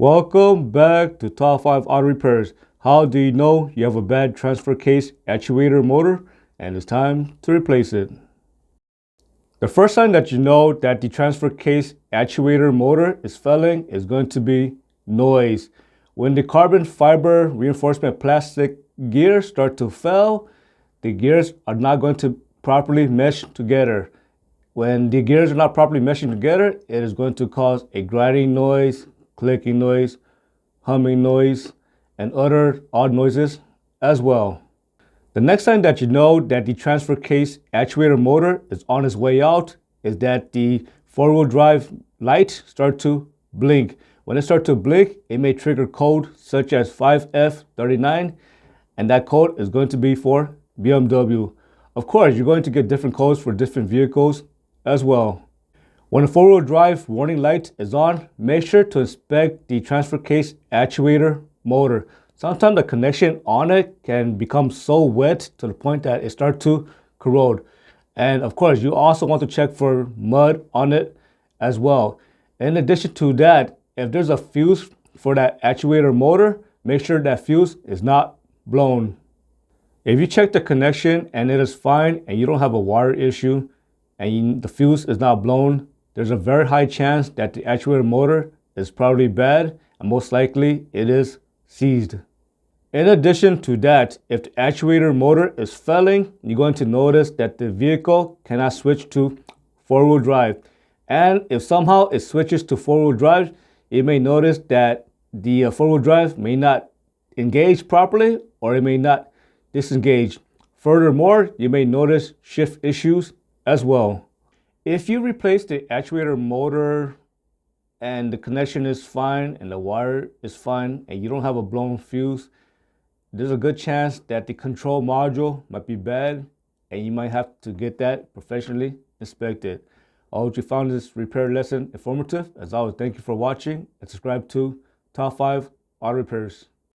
Welcome back to Top 5 Auto Repairs. How do you know you have a bad transfer case actuator motor and it's time to replace it? The first sign that you know that the transfer case actuator motor is failing is going to be noise. When the carbon fiber reinforcement plastic gears start to fail, the gears are not going to properly mesh together. When the gears are not properly meshing together, it is going to cause a grinding noise, clicking noise, humming noise, and other odd noises as well. The next sign that you know that the transfer case actuator motor is on its way out is that the four-wheel drive light start to blink. When it starts to blink, it may trigger code such as 5F39, and that code is going to be for BMW. Of course, you're going to get different codes for different vehicles as well. When the four-wheel drive warning light is on, make sure to inspect the transfer case actuator motor. Sometimes the connection on it can become so wet to the point that it starts to corrode. And of course, you also want to check for mud on it as well. In addition to that, if there's a fuse for that actuator motor, make sure that fuse is not blown. If you check the connection and it is fine and you don't have a wire issue and the fuse is not blown, there's a very high chance that the actuator motor is probably bad and most likely it is seized. In addition to that, if the actuator motor is failing, you're going to notice that the vehicle cannot switch to four-wheel drive. And if somehow it switches to four-wheel drive, you may notice that the four-wheel drive may not engage properly or it may not disengage. Furthermore, you may notice shift issues as well. If you replace the actuator motor and the connection is fine and the wire is fine and you don't have a blown fuse, there's a good chance that the control module might be bad and you might have to get that professionally inspected. I hope you found this repair lesson informative. As always, thank you for watching and subscribe to Top 5 Auto Repairs.